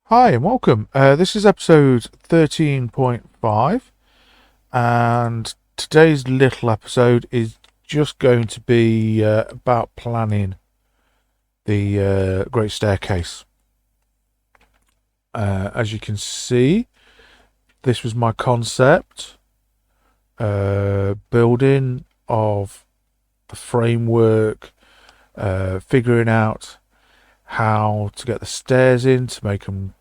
Hi and welcome. This is episode 13.5, and today's little episode is just going to be about planning the Great Staircase. As you can see, this was my concept, building of the framework, figuring out how to get the stairs in to make them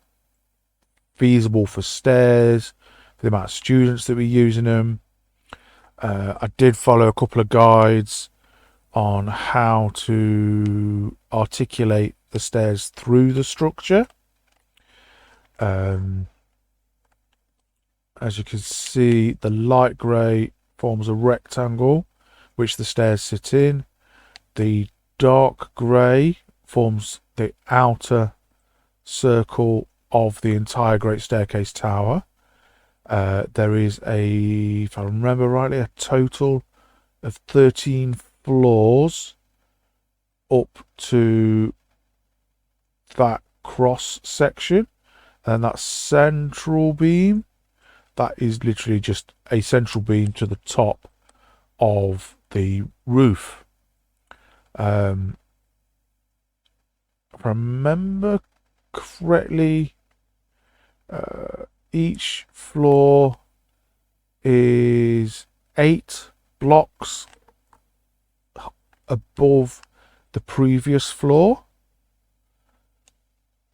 feasible for stairs, for the amount of students that we're using them. I did follow a couple of guides on how to articulate the stairs through the structure. Um, as you can see, the light grey forms a rectangle which the stairs sit in. The dark grey forms the outer circle of the entire Great Staircase Tower. There is if I remember rightly, a total of 13 floors up to that cross section. And that central beam, that is literally just a central beam to the top of the roof. If I remember correctly, each floor is 8 blocks above the previous floor,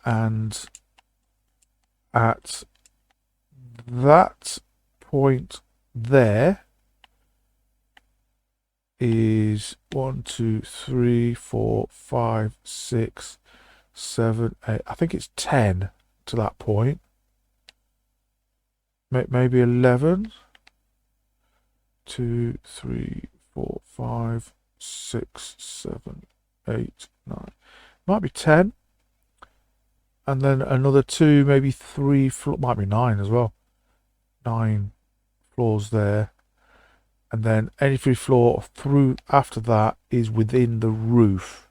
and at that point there is 1, 2, 3, 4, 5, 6, 7, 8. I think it's 10 to that point. Maybe 11. 2, 3, 4, 5, 6, 7, 8, 9. Might be 10. And then another 2, maybe 3, might be 9 as well. 9 floors there. And then every floor through after that is within the roof.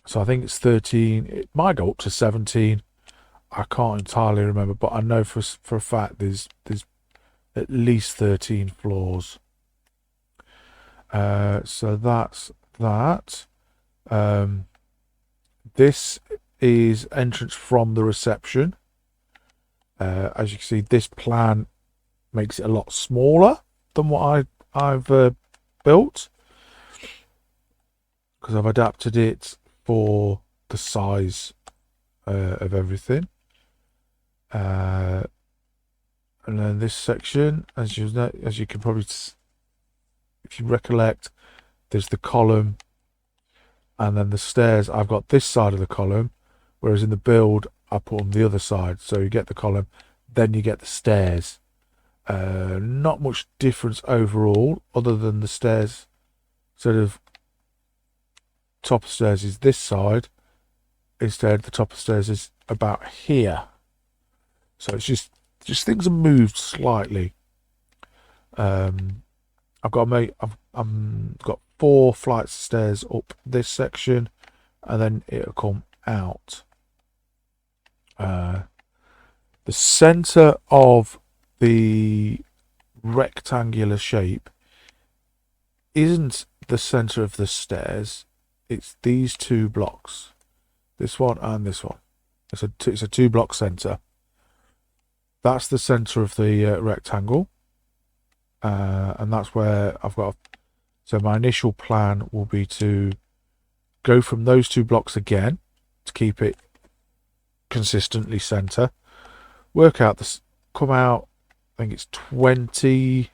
So I think it's 13. It might go up to 17. I can't entirely remember, but I know for a fact there's at least 13 floors. So that's that. This is entrance from the reception. As you can see, this plan makes it a lot smaller than what I've built, because I've adapted it for the size of everything. And then this section, as you can probably, if you recollect, there's the column, and then the stairs. I've got this side of the column, whereas in the build I put on the other side. So you get the column, then you get the stairs. Not much difference overall, other than the stairs. Sort of top of stairs is this side. Instead, the top of stairs is about here. So it's just things are moved slightly. I've got 4 flights of stairs up this section, and then it'll come out. The center of the rectangular shape isn't the center of the stairs. It's these 2 blocks, this one and this one. It's a 2-block center. That's the center of the rectangle, and that's where I've got. So my initial plan will be to go from those 2 blocks again to keep it consistently center. Work out this. Come out. I think it's 21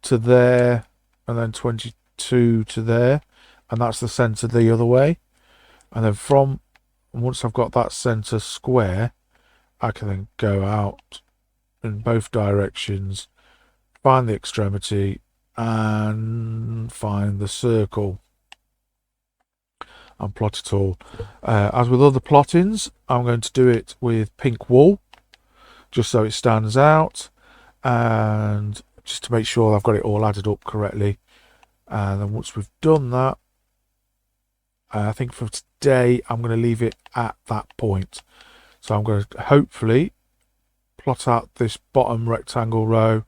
to there, and then 22 to there, and that's the center the other way. And then once I've got that center square, I can then go out in both directions, find the extremity, and find the circle, and plot it all. As with other plottings, I'm going to do it with pink wool, just so it stands out, and just to make sure I've got it all added up correctly. And then once we've done that, I think for today, I'm going to leave it at that point. So I'm going to hopefully plot out this bottom rectangle row,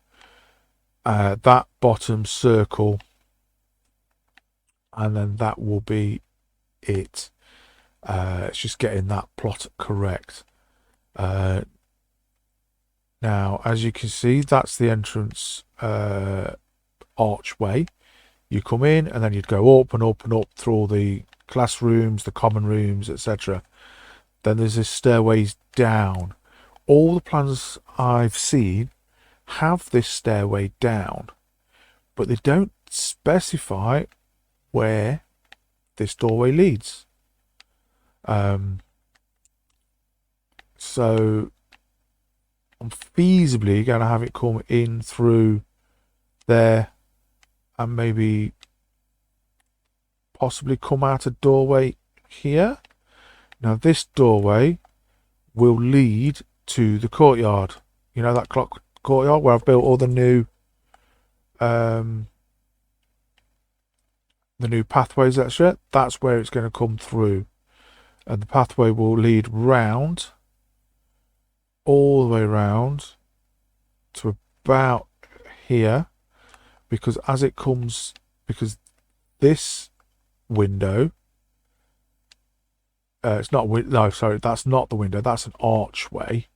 that bottom circle, and then that will be it. It's just getting that plot correct. Now, as you can see, that's the entrance archway. You come in and then you'd go up and up and up through all the classrooms, the common rooms, etc. Then there's this stairways down. All the plans I've seen have this stairway down, but they don't specify where this doorway leads. So I'm feasibly going to have it come in through there and maybe possibly come out a doorway here. Now this doorway will lead to the courtyard. You know that clock courtyard where I've built all the new pathways, etc. That's where it's going to come through, and the pathway will lead round, all the way round to about here, because as it comes, because this window, it's not, no, sorry, that's not the window, that's an archway,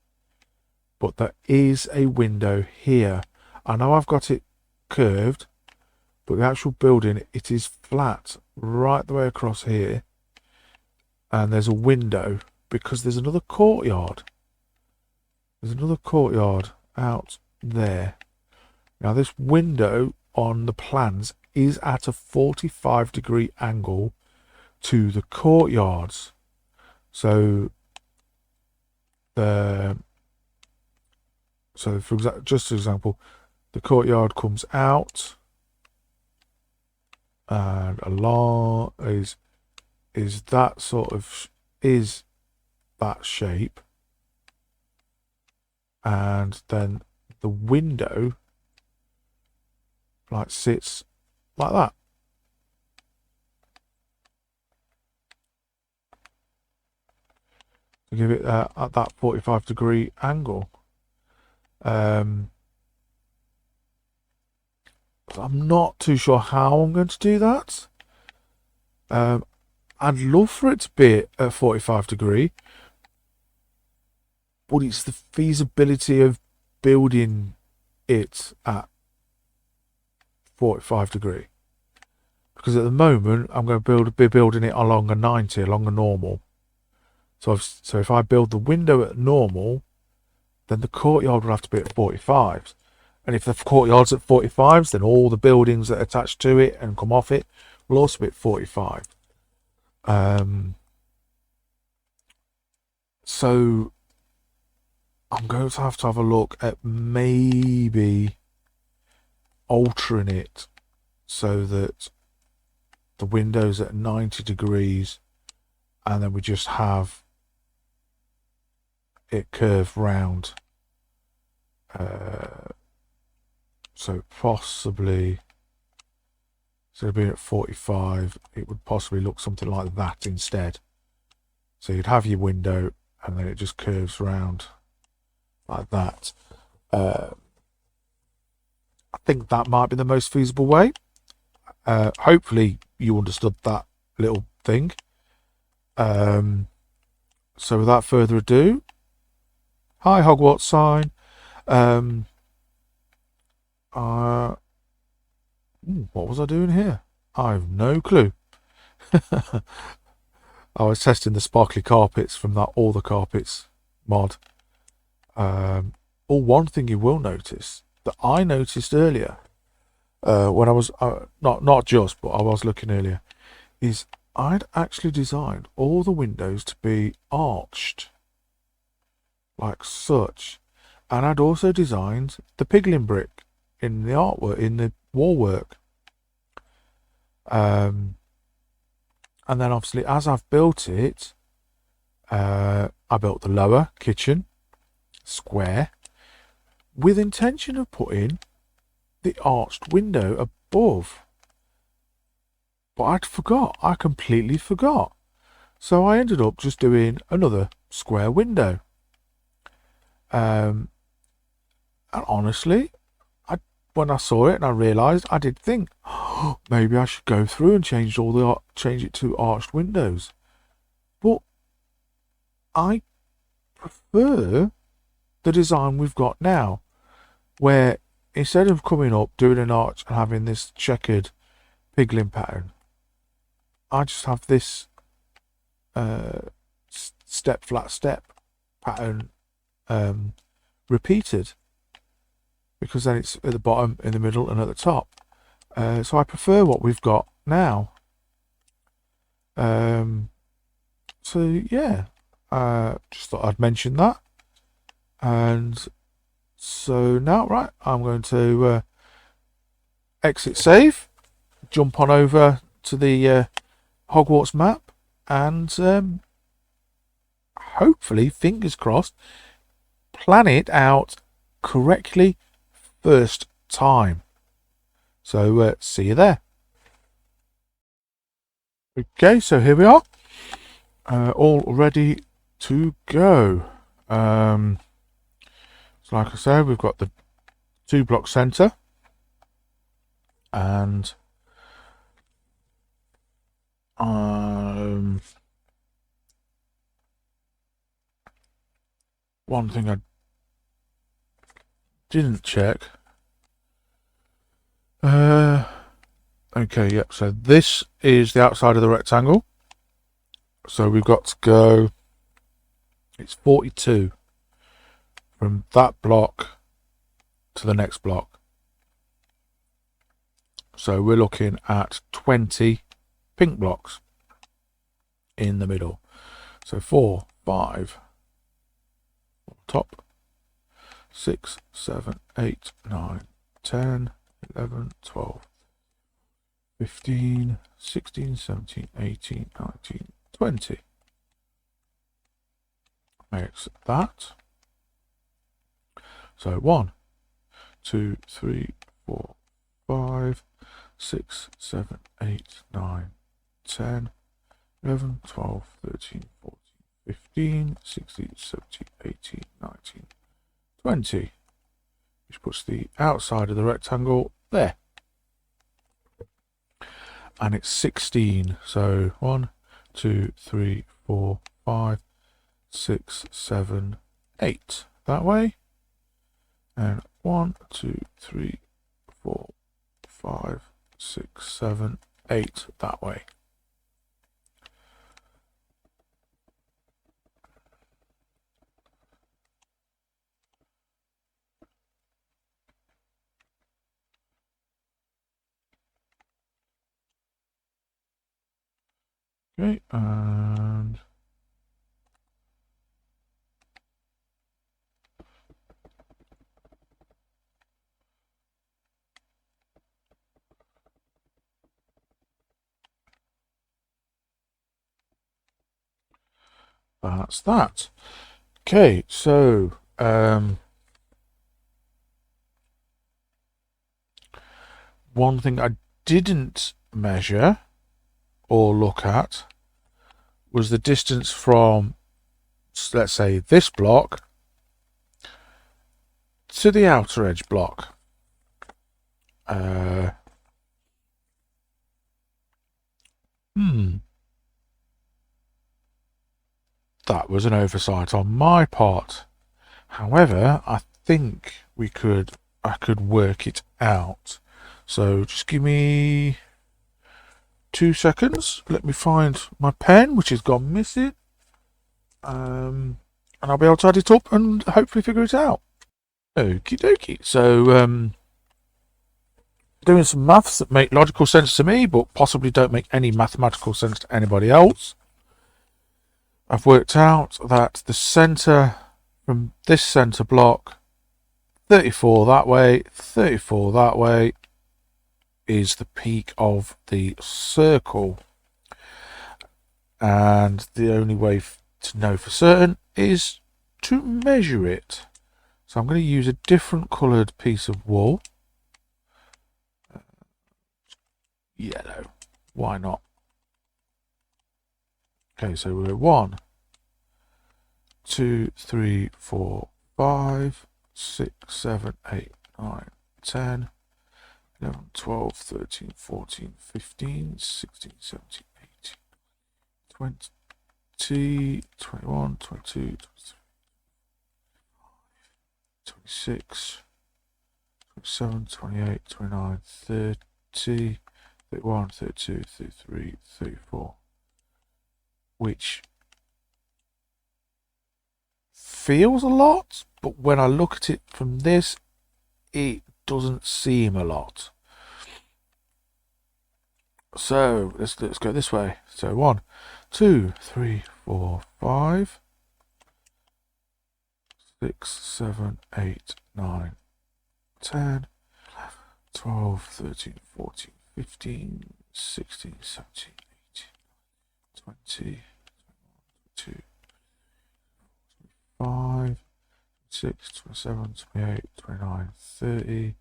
but there is a window here. I know I've got it curved, but the actual building, it is flat right the way across here, and there's a window because there's another courtyard. There's another courtyard out there. Now this window on the plans is at a 45-degree angle to the courtyards. So for just an example, the courtyard comes out and along is that sort of that shape, and then the window like sits like that. To give it at that 45-degree angle. I'm not too sure how I'm going to do that. I'd love for it to be at 45-degree, but it's the feasibility of building it at 45-degree. Because at the moment, I'm going to be building it along a 90, along a normal. So if I build the window at normal, then the courtyard will have to be at 45s. And if the courtyard's at 45s, then all the buildings that attach to it and come off it will also be at 45. So I'm going to have a look at maybe altering it so that the window's at 90 degrees and then we just have it curved round. So possibly, instead of being at 45, it would possibly look something like that instead. So you'd have your window and then it just curves round like that. I think that might be the most feasible way. Hopefully you understood that little thing. So without further ado, hi Hogwarts sign. What was I doing here? I've no clue. I was testing the sparkly carpets from that All the Carpets mod. One thing you will notice that I noticed earlier, when I was not just, but I was looking earlier, is I'd actually designed all the windows to be arched like such, and I'd also designed the piglin brick in the artwork, in the wall work. And then obviously as I've built it, I built the lower kitchen square with intention of putting the arched window above. But I'd forgot. I completely forgot. So I ended up just doing another square window. And honestly, when I saw it and I realised, I did think, oh, maybe I should go through and change it to arched windows. But I prefer the design we've got now, where instead of coming up, doing an arch and having this checkered piglin pattern, I just have this flat step pattern repeated, because then it's at the bottom, in the middle, and at the top. So I prefer what we've got now. So yeah, just thought I'd mention that. And so now, right, I'm going to exit save, jump on over to the Hogwarts map, and hopefully, fingers crossed, plan it out correctly first time. So see you there. Okay, so here we are, all ready to go. So like I said, we've got the 2-block centre, and one thing I didn't check. Okay, yep. So this is the outside of the rectangle. So we've got to go. It's 42 from that block to the next block. So we're looking at 20 pink blocks in the middle. So 4, 5, top, 6, 7, 8, 9, 10, 11, 12, 15, 16, 17, 18, 19, 20. Makes that. So 1, 2, 3, 4, 5, 6, 7, 8, 9, 10, 11, 12, 13, 14, 15, 16, 17, 18, 19, 20. Which puts the outside of the rectangle there. And it's 16. So 1, 2, 3, 4, 5, 6, 7, 8 that way. And 1, 2, 3, 4, 5, 6, 7, 8 that way. Okay, and that's that. Okay, so one thing I didn't measure or look at was the distance from, let's say, this block to the outer edge block. That was an oversight on my part. However, I think I could work it out. So just give me 2 seconds. Let me find my pen, which has gone missing. And I'll be able to add it up and hopefully figure it out. Okie dokie. So, doing some maths that make logical sense to me, but possibly don't make any mathematical sense to anybody else. I've worked out that the centre from this centre block, 34 that way, 34 that way, is the peak of the circle. And the only way to know for certain is to measure it. So I'm going to use a different coloured piece of wool. Yellow. Why not? Okay, so we're 1, 2, 3, 4, 5, 6, 7, 8, 9, 10, 11, 12, 13, 14, 15, 16, 17, 18, 20, 21, 22, 23, 26, 27, 28, 29, 30, 31, 32, 33, 34, which feels a lot, but when I look at it from this, it doesn't seem a lot. So let's go this way. So 1, 2, 3, 4, 5, 6, 7, 8, 9, 10, 12, 13, 14, 15, 16, 17, 18, 20, 22, 25, 26, 27, 28, 29, 30,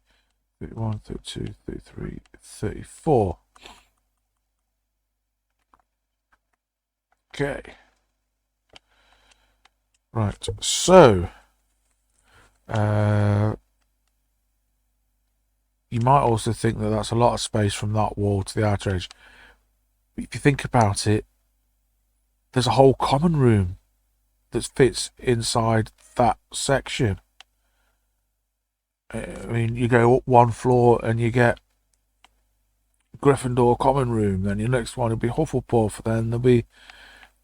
31, 32, 33, 34. Okay. Right, so you might also think that that's a lot of space from that wall to the outer edge. But if you think about it, there's a whole common room that fits inside that section. I mean, you go up one floor and you get Gryffindor common room, then your next one will be Hufflepuff, then there'll be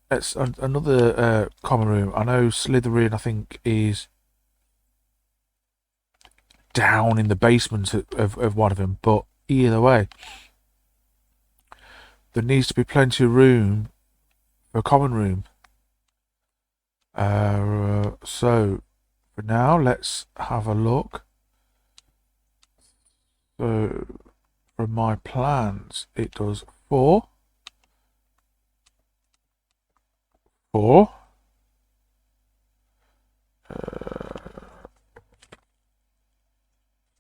another common room. I know Slytherin, I think, is down in the basement of one of them, but either way, there needs to be plenty of room for a common room. So for now, let's have a look. So from my plans, it does 4, 4,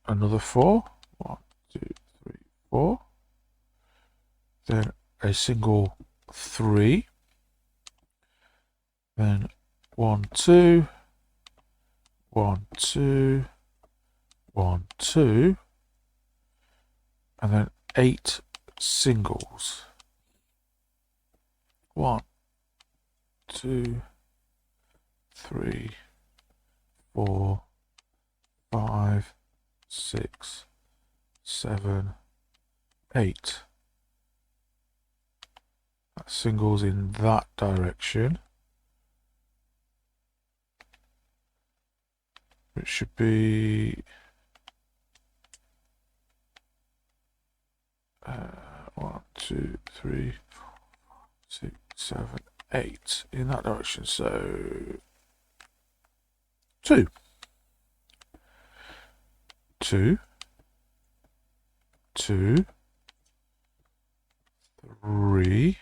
another 4, 1, 2, 3, 4, then a single 3, then 1, 2, 1, 2, 1, 2, and then 8 singles. 1, 2, 3, 4, 5, 6, 7, 8. That singles in that direction. It should be 1, 2, 3, 4, 6, 7, 8 in that direction. So 2, 2, 2, 3,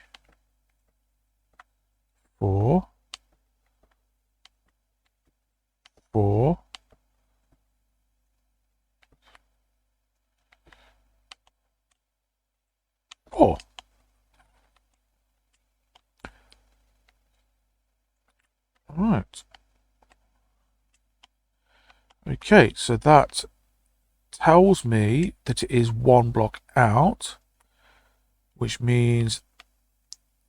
4, 4, 4. Right. Okay, so that tells me that it is 1 block out, which means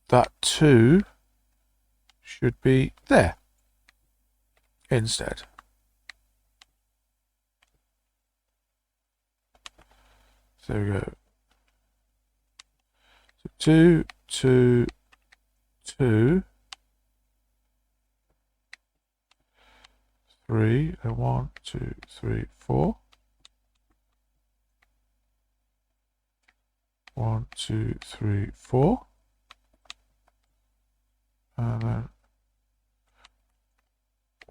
that 2 should be there instead. So there we go. So 2, 2, 2, 3, and 1, 2, 3, 4. 1, 2, 3, 4. And then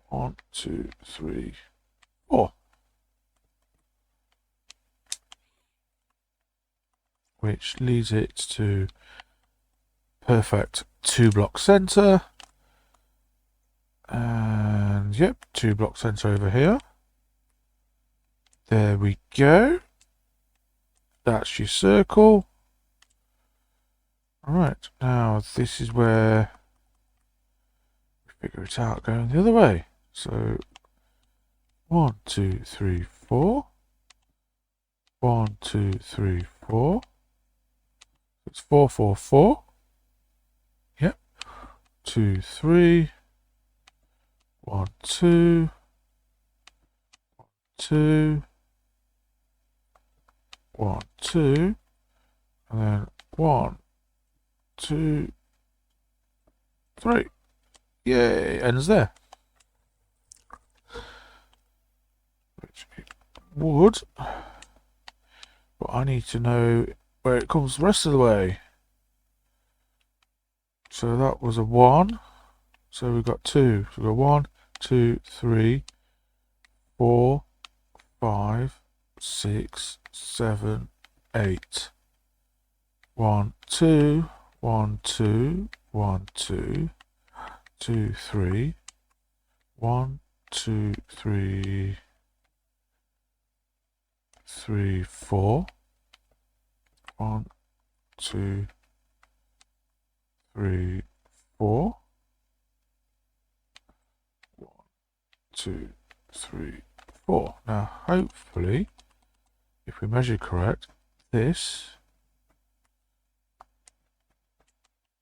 1, 2, 3, 4. Which leads it to perfect 2-block center. And yep, 2-block center over here. There we go. There we go. That's your circle. Alright, now this is where we figure it out going the other way. So 1, 2, 3, 4. 1, 2, 3, 4. It's 4, 4, 4. Yep. 2, 3. 1, 2. 2. 1, 2. And then 1, 2, 3. Yay! Ends there. Which it would. But I need to know where it comes the rest of the way. So that was a 1. So we've got 2. So we've got 1, 2, 3, 4, 5, 6, 7, 8. 1, 2, 1, 2, 1, 2, 2, 3, 1, 2, 3, 3, 4. 1, 2, 3, 4. 1, 2, 3, 4. Now, hopefully, if we measure correct, this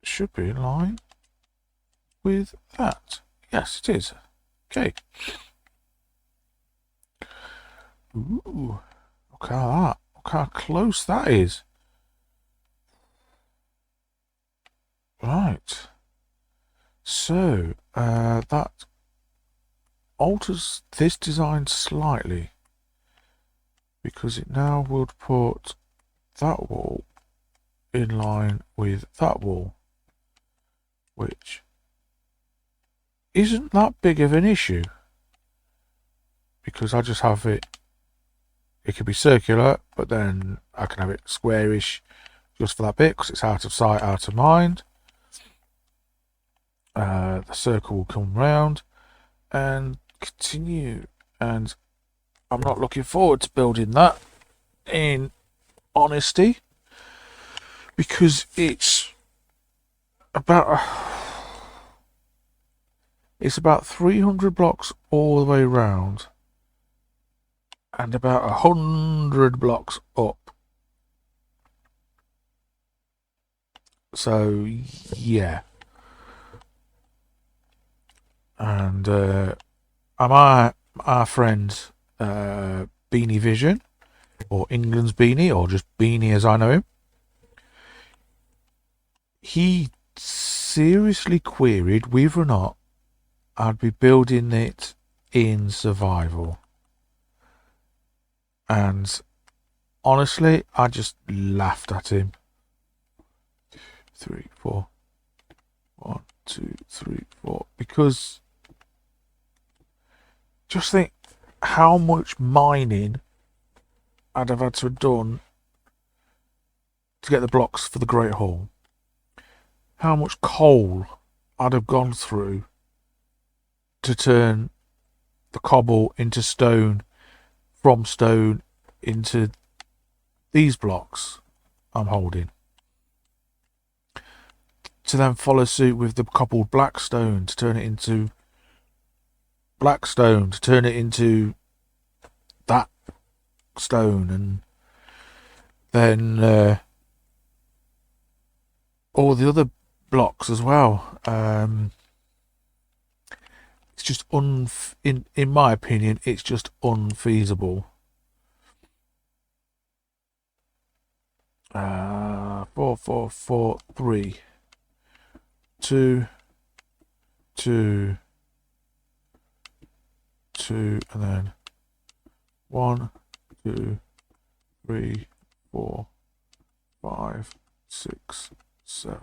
should be in line with that. Yes, it is. Okay. Ooh, look at that. Look how close that is. Right. So, that alters this design slightly, because it now would put that wall in line with that wall, which isn't that big of an issue, because I just have it could be circular, but then I can have it squarish just for that bit, because it's out of sight, out of mind. The circle will come round and continue, and I'm not looking forward to building that, in honesty, because it's about 300 blocks all the way round and about 100 blocks up. So yeah, and our friend Beanie Vision, or England's Beanie, or just Beanie as I know him, he seriously queried whether or not I'd be building it in survival. And honestly, I just laughed at him. 3, 4. 1, 2, 3, 4. Because just think how much mining I'd have had to have done to get the blocks for the Great Hall. How much coal I'd have gone through to turn the cobble into stone, from stone into these blocks I'm holding, to then follow suit with the cobbled black stone to turn it into black stone, to turn it into that stone, and then all the other blocks as well. It's just in my opinion, it's just unfeasible. 4, 4, 4, 3, 2, 2, 2, and then 1, 2, 3, 4, 5, 6, 7,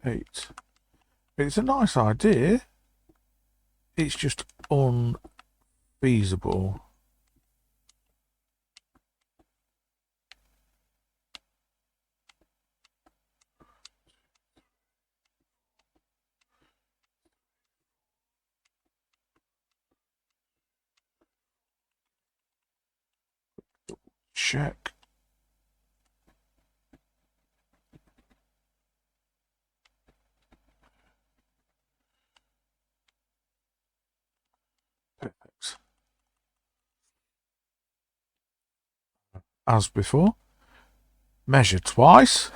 8. It's a nice idea. It's just unfeasible. Check. as before. Measure twice.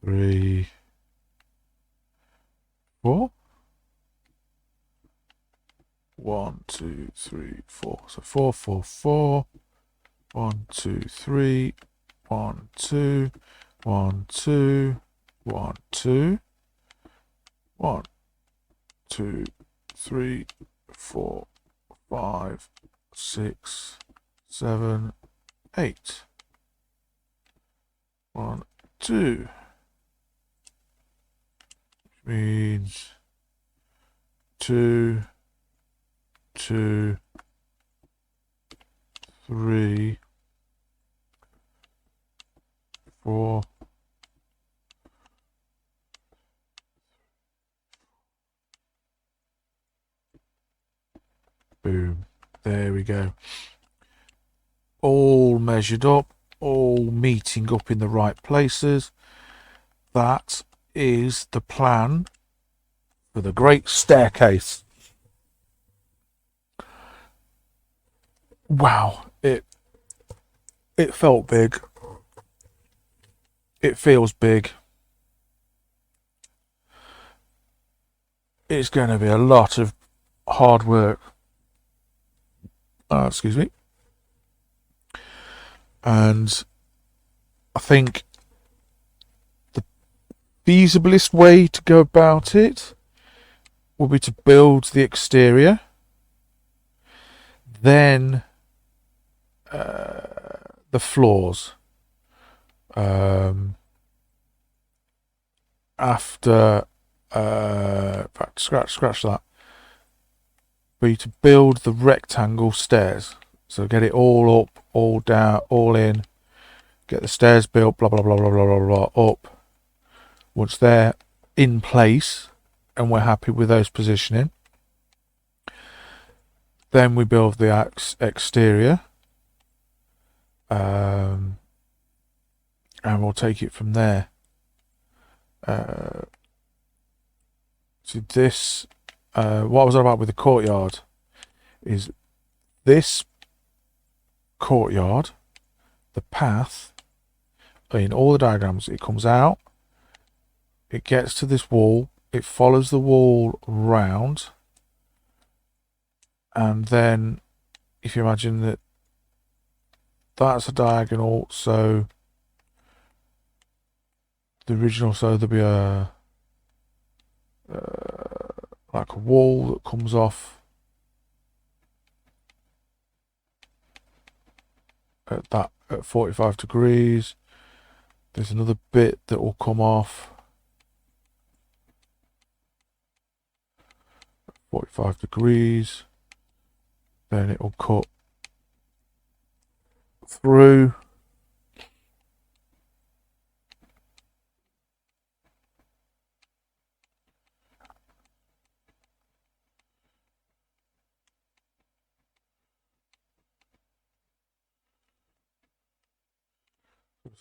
3, 4. 1, 2, 3, 4. So 4, 4, 4. 1, 2, 3. 1, 2. 1, 2. 1, 2. 1, 2, 3, 4, 5, 6, 7, 8. 1, 2. Which means 2, 2, 3, 4. Boom. There we go. All measured up, all meeting up in the right places. That is the plan for the great staircase. Wow, it felt big. It feels big. It's going to be a lot of hard work. Excuse me. And I think the feasiblest way to go about it will be to build the exterior, then the floors. After in fact, scratch that. For you to build the rectangle stairs. So get it all up, all down, all in. Get the stairs built, blah blah blah blah blah blah blah up. Once they're in place and we're happy with those positioning, then we build the exterior, and we'll take it from there. So this, what I was on about with the courtyard, is this courtyard, the path, in all the diagrams, it comes out, it gets to this wall, it follows the wall round, and then if you imagine that that's a diagonal, so the original, so there'll be a like a wall that comes off at 45 degrees. There's another bit that will come off 45 degrees. Then it will cut through.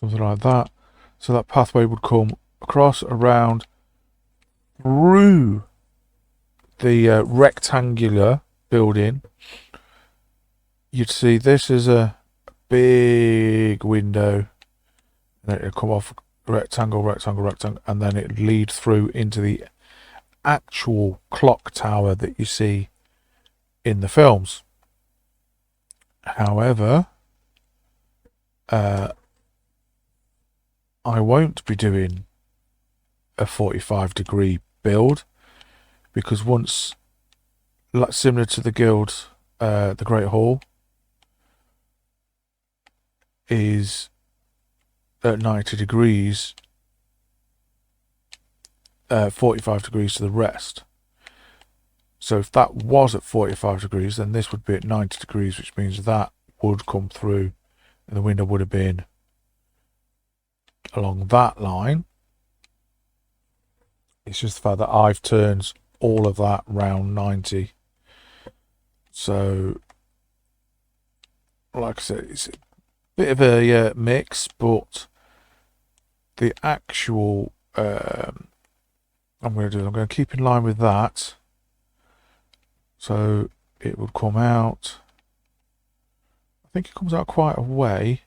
Something like that. So that pathway would come across, around, through the rectangular building. You'd see this is a big window. Then it'll come off rectangle, rectangle, rectangle, and then it'd lead through into the actual clock tower that you see in the films. However, I won't be doing a 45-degree build, because once, like similar to the guild, the Great Hall is at 90 degrees, 45 degrees to the rest. So if that was at 45 degrees, then this would be at 90 degrees, which means that would come through and the window would have been along that line. It's just the fact that I've turned all of that round 90. So, like I said, it's a bit of a mix, but the actual I'm going to keep in line with that. So it would come out, I think it comes out quite a way.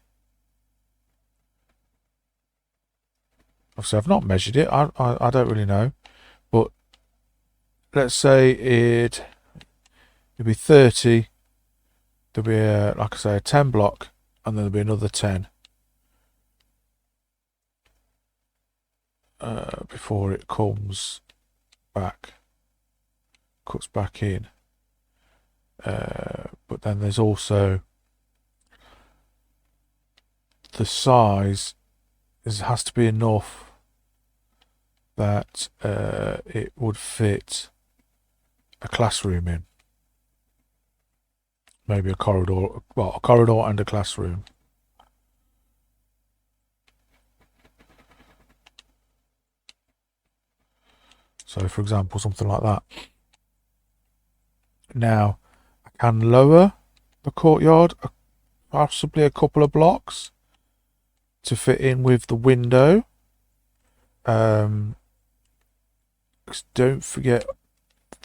Obviously, I've not measured it. I don't really know. But let's say it'd be 30. There'll be, like I say, a 10 block, and then there'll be another 10 before it comes back, cuts back in. But then there's also the size has to be enough that it would fit a classroom in. Maybe a corridor, well, a corridor and a classroom. So, for example, something like that. Now, I can lower the courtyard possibly a couple of blocks to fit in with the window. Don't forget,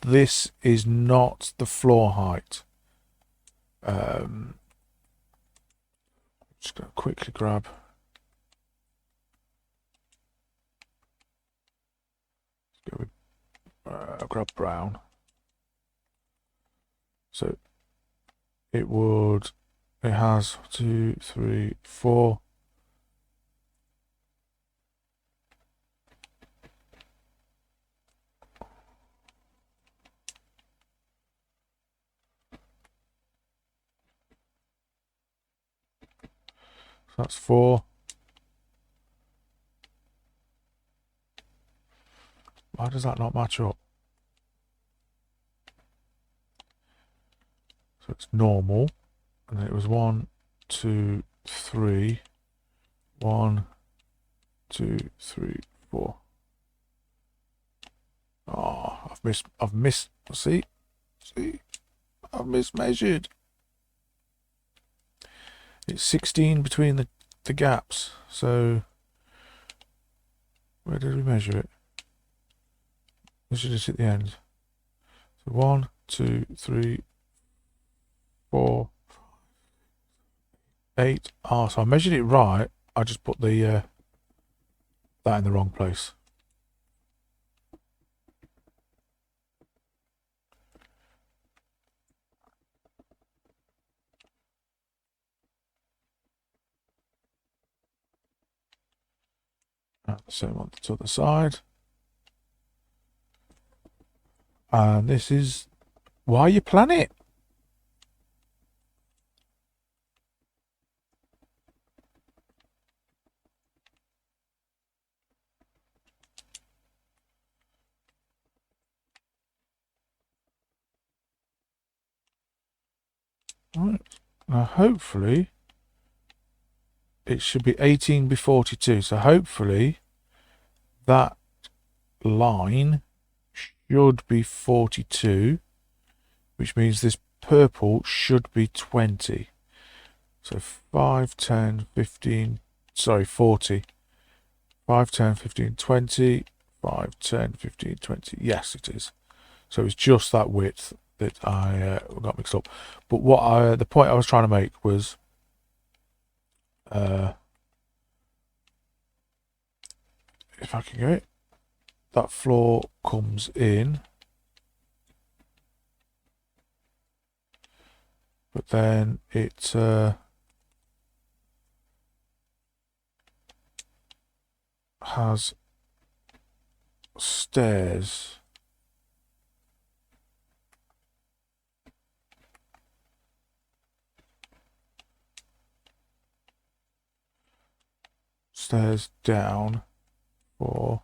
this is not the floor height. Just going to quickly grab. Let's go with grab brown. So it has 2, 3, 4. So that's 4. Why does that not match up? So it's normal. And it was 1, 2, 3. 1, 2, 3, 4. Oh, I've missed, see, I've mismeasured. It's 16 between the gaps. So where did we measure it? Measured it at the end. So 1, 2, 3, 4, 8. Oh, so I measured it right. I just put the that in the wrong place. And the same on the other side. And this is why you plan it. Right. Now hopefully it should be 18 by 42. So hopefully that line should be 42, which means this purple should be 20. So 5, 10, 15, sorry, 40. 5, 10, 15, 20, 5, 10, 15, 20. Yes, it is. So it's just that width that I got mixed up. But what the point I was trying to make was if I can get it, that floor comes in, but then it has stairs. Stairs down 4,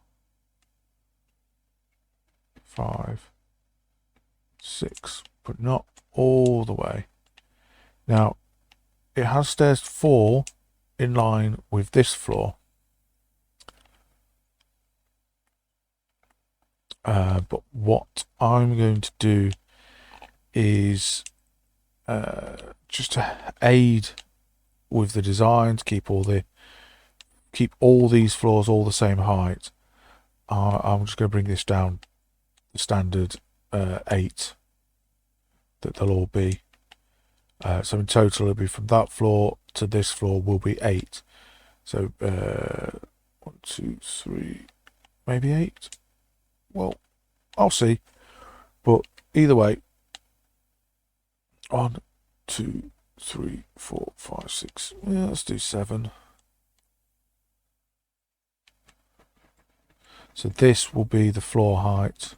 5, 6, but not all the way. Now, it has stairs 4 in line with this floor. But what I'm going to do is just to aid with the design, to keep all these floors all the same height. I'm just going to bring this down the standard 8 that they'll all be. So in total, it'll be from that floor to this floor will be 8. So 1, 2, 3, maybe 8. Well, I'll see. But either way, 1, 2, 3, 4, 5, 6. Yeah, let's do 7. So this will be the floor height.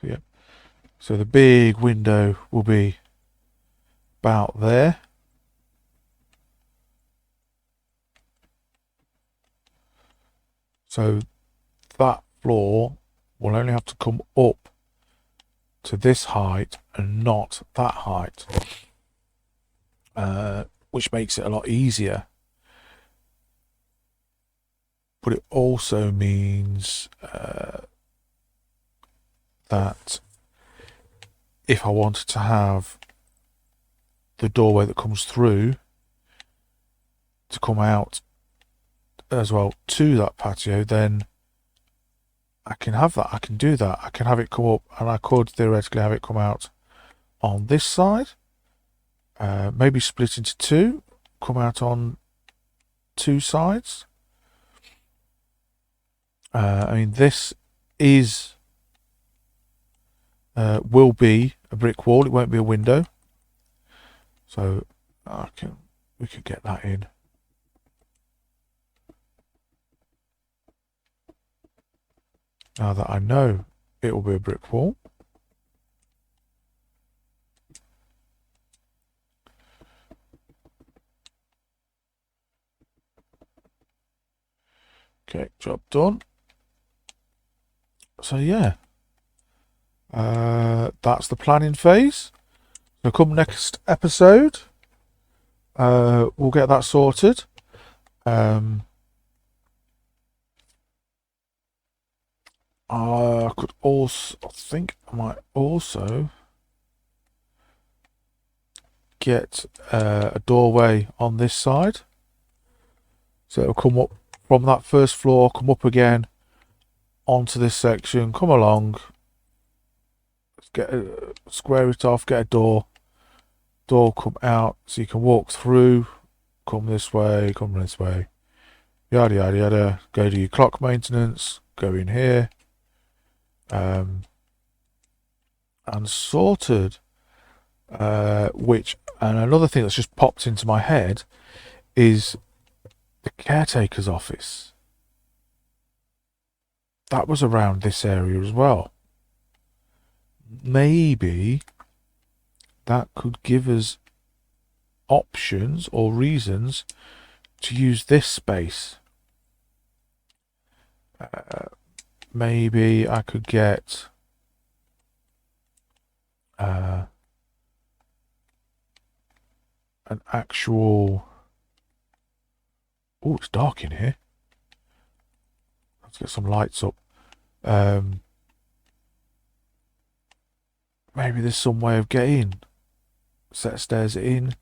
So yeah. So the big window will be about there. So that floor will only have to come up to this height and not that height, which makes it a lot easier. But it also means that if I wanted to have the doorway that comes through to come out as well to that patio, then I can have that. I can do that. I can have it come up, and I could theoretically have it come out on this side, maybe split into 2, come out on 2 sides. I mean, this is will be a brick wall. It won't be a window, so we could get that in. Now that I know it will be a brick wall. Okay, job done. So yeah, that's the planning phase. So come next episode, we'll get that sorted. I could also, I think I might also get a doorway on this side. So it'll come up from that first floor, come up again onto this section, come along, get square it off, get a door come out, so you can walk through, come this way, yada yada yada, go to your clock maintenance, go in here, and sorted. And another thing that's just popped into my head is the caretaker's office. That was around this area as well. Maybe that could give us options or reasons to use this space. Maybe I could get an actual... Oh, it's dark in here. Let's get some lights up. Maybe there's some way of getting set of stairs in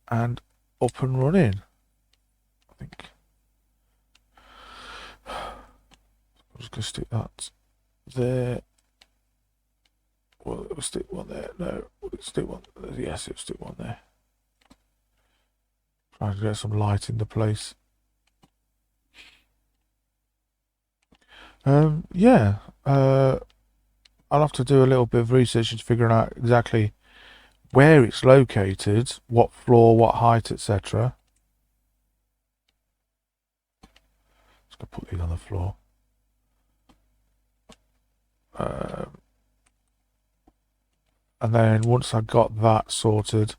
and up and running. I think I'm just going to stick that there. Well, it'll stick one there. No, it'll stick one. Yes, it'll stick one there. Trying to get some light in the place. Yeah. I'll have to do a little bit of research into figuring out exactly where it's located, what floor, what height, etc. Just gonna put these on the floor. And then once I got that sorted,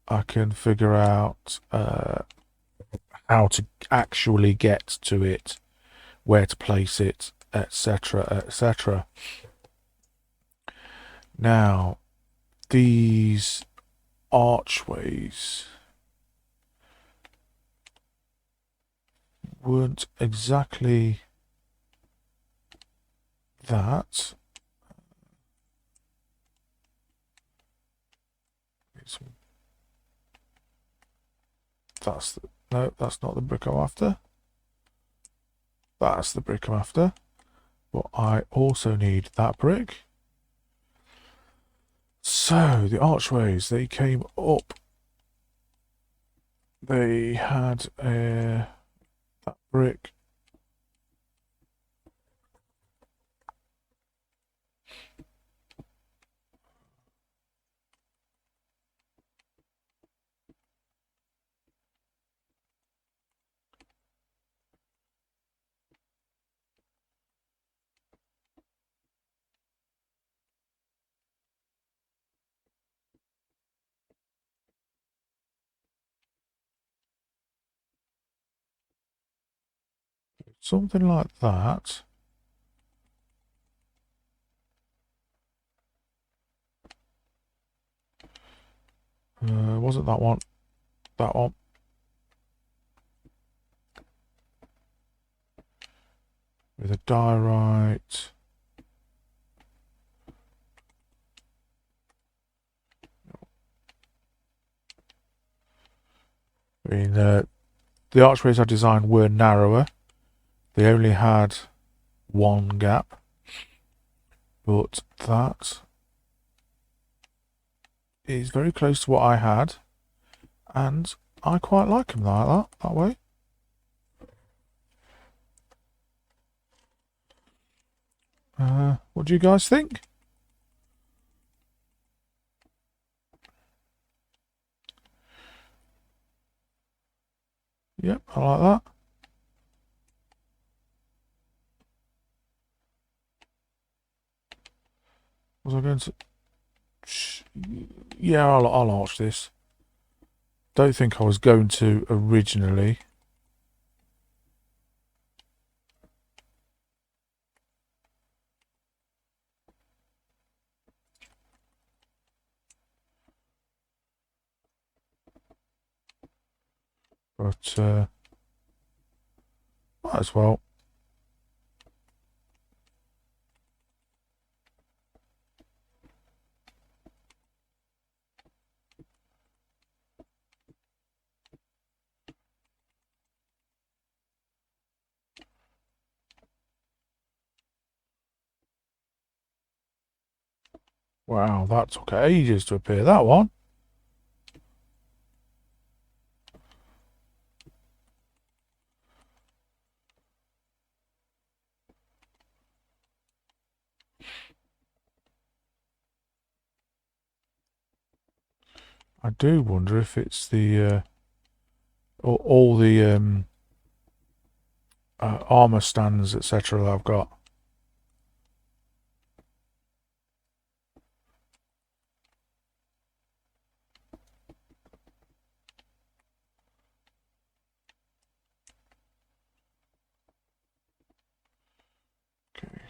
I can figure out how to actually get to it, where to place it, etc., etc. Now, these archways weren't exactly that. no, that's not the brick I'm after. That's the brick I'm after. But I also need that brick. So the archways, they came up. They had that brick. Something like that. Wasn't that one? That one. With a diorite. I mean, the archways I designed were narrower. They only had one gap. But that is very close to what I had. And I quite like them like that way. What do you guys think? Yep, I like that. Was I going to... Yeah, I'll arch this. Don't think I was going to originally. But, might as well. Wow, that took ages to appear, that one. I do wonder if it's the all the armor stands, etc. that I've got. Okay.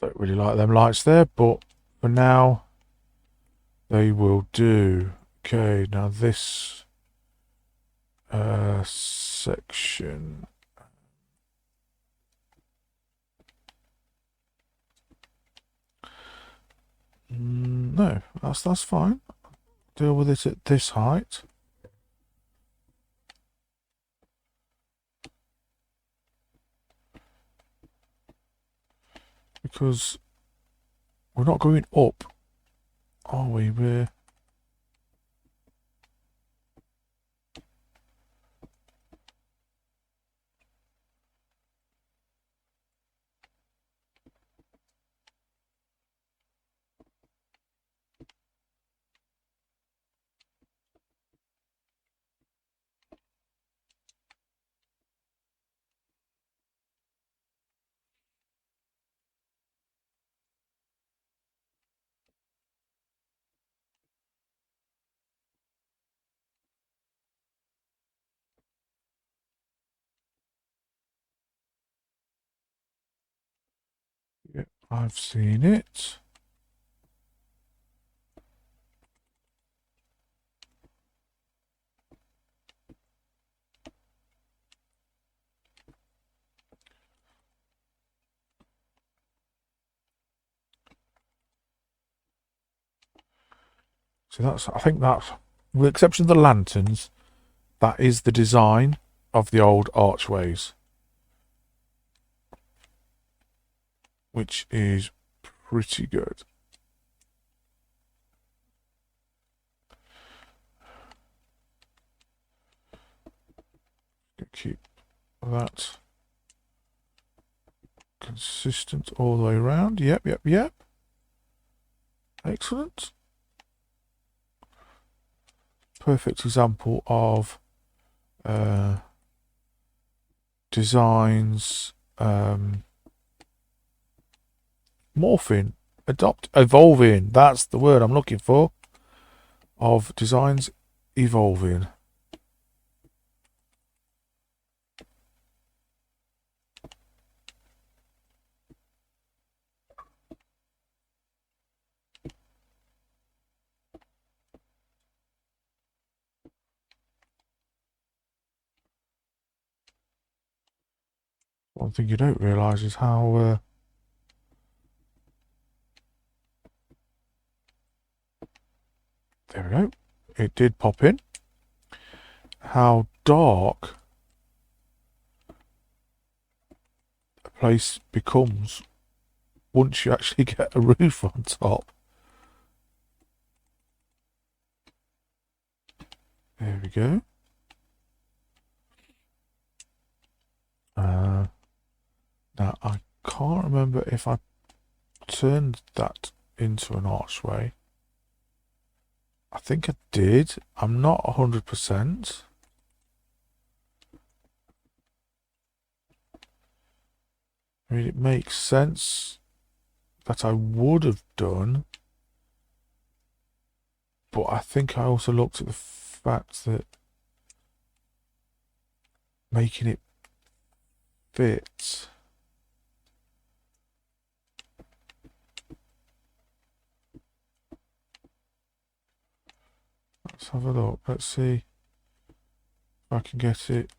Don't really like them lights there, but for now they will do. Okay, now this section. No, that's fine. Deal with it at this height. Because we're not going up, are we? We're... Yeah, I've seen it. So I think that's, with the exception of the lanterns, that is the design of the old archways, which is pretty good. Keep that consistent all the way around. Yep. Excellent. Perfect example of designs morphing, evolving. That's the word I'm looking for. Of designs evolving. One thing you don't realise is how there we go. It did pop in. How dark a place becomes once you actually get a roof on top. There we go. Now I can't remember if I turned that into an archway. I think I did. I'm not 100%. I mean, it makes sense that I would have done, but I think I also looked at the fact that making it fit. Let's have a look. Let's see if I can get it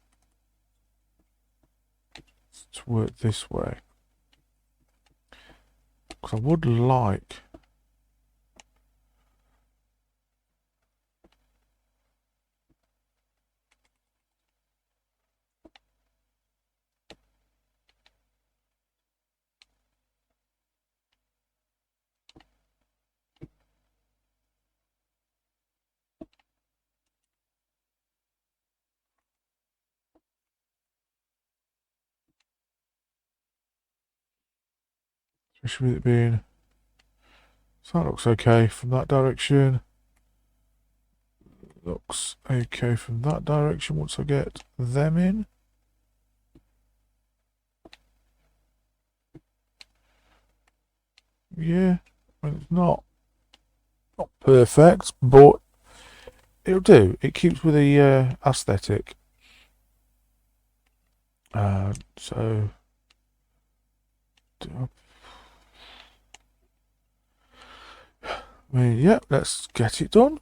to work this way. Because I would like... Especially with it being... So that looks okay from that direction. Looks okay from that direction once I get them in. Yeah, I mean, it's not perfect, but it'll do. It keeps with the aesthetic. So... I mean, yeah, let's get it done.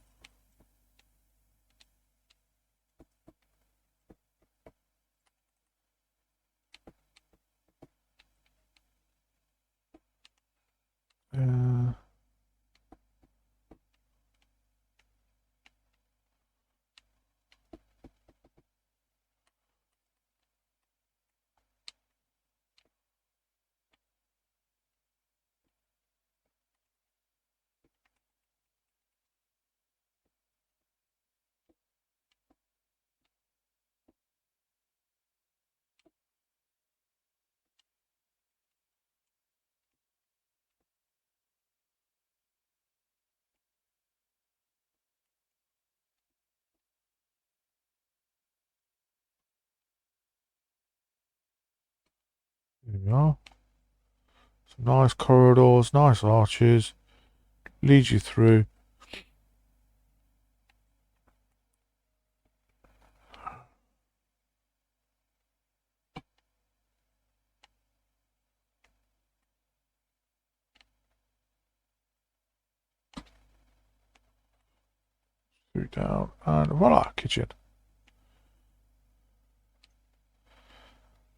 There we are. Some nice corridors, nice arches. Leads you through. Through down. And voila, kitchen.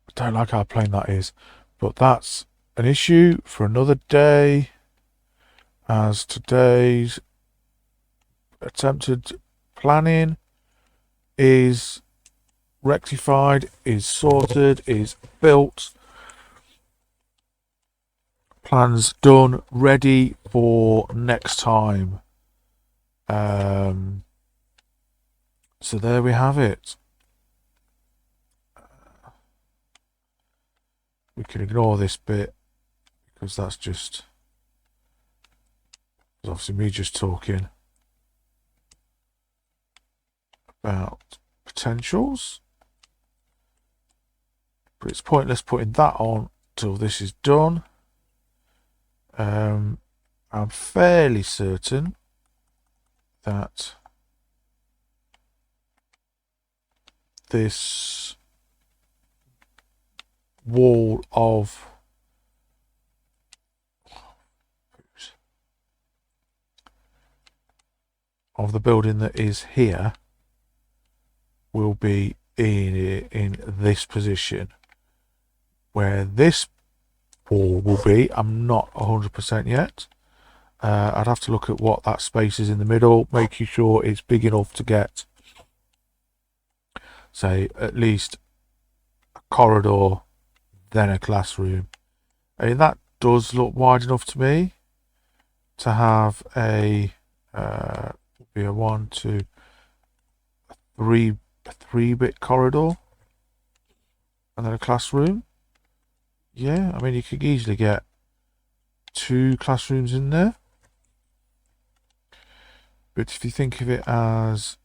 I don't like how plain that is. But that's an issue for another day. As today's attempted planning is rectified, is sorted, is built. Plans done, ready for next time. So there we have it. We can ignore this bit because that's just obviously me just talking about potentials. But it's pointless putting that on till this is done. I'm fairly certain that this wall of the building that is here will be in this position. Where this wall will be, I'm not 100% yet. I'd have to look at what that space is in the middle, making sure it's big enough to get, say, at least a corridor, then a classroom. And that does look wide enough to me to have a be a 1, 2, 3-bit corridor, and then a classroom. Yeah, I mean, you could easily get 2 classrooms in there. But if you think of it as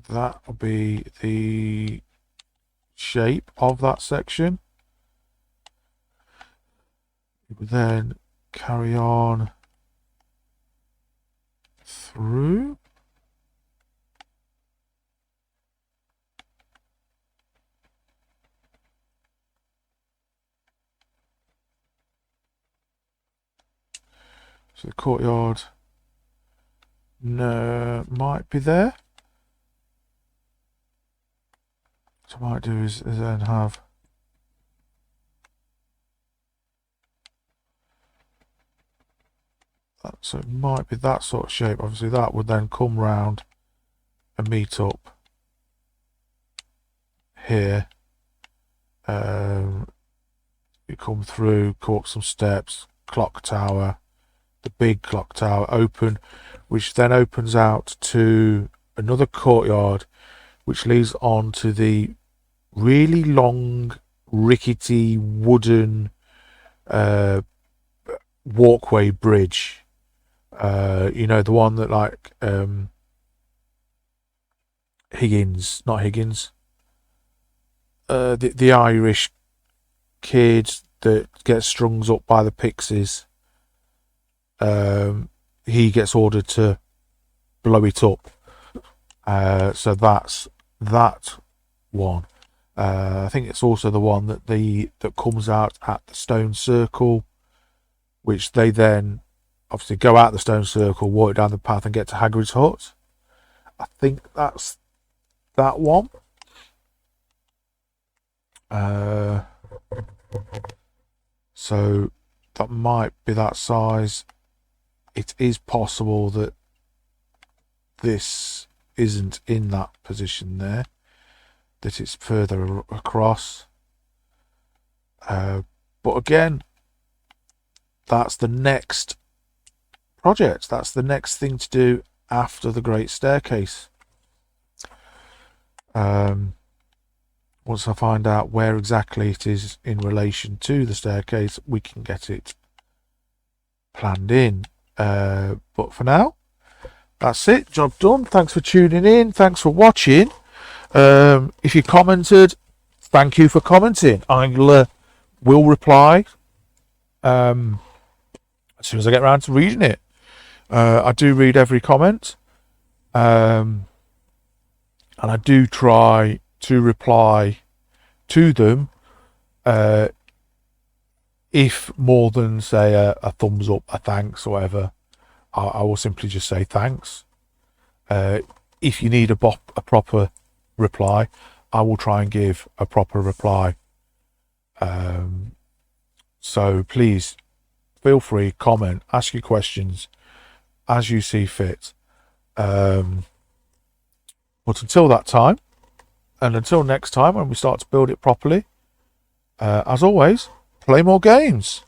that will be the shape of that section, you would then carry on through. So the courtyard might be there. What I might do is then have that, so it might be that sort of shape. Obviously that would then come round and meet up here. You come through, go up some steps, clock tower, the big clock tower open, which then opens out to another courtyard, which leads on to the really long, rickety wooden walkway bridge. You know, the one that like the Irish kid that gets strung up by the pixies. He gets ordered to blow it up. So that's that one. I think it's also the one that comes out at the stone circle, which they then obviously go out the stone circle, walk down the path, and get to Hagrid's hut. I think that's that one. So that might be that size. It is possible that this isn't in that position there, that it's further across. But again, that's the next project. That's the next thing to do after the Great Staircase. Once I find out where exactly it is in relation to the staircase, we can get it planned in. But for now, that's it. Job done. Thanks for tuning in. Thanks for watching. If you commented, thank you for commenting. I will reply as soon as I get around to reading it. I do read every comment, and I do try to reply to them if more than say a thumbs up, a thanks, or whatever. I will simply just say thanks. If you need a proper reply, I will try and give a proper reply. So please feel free, comment, ask your questions, as you see fit. But until that time, and until next time when we start to build it properly, as always, play more games.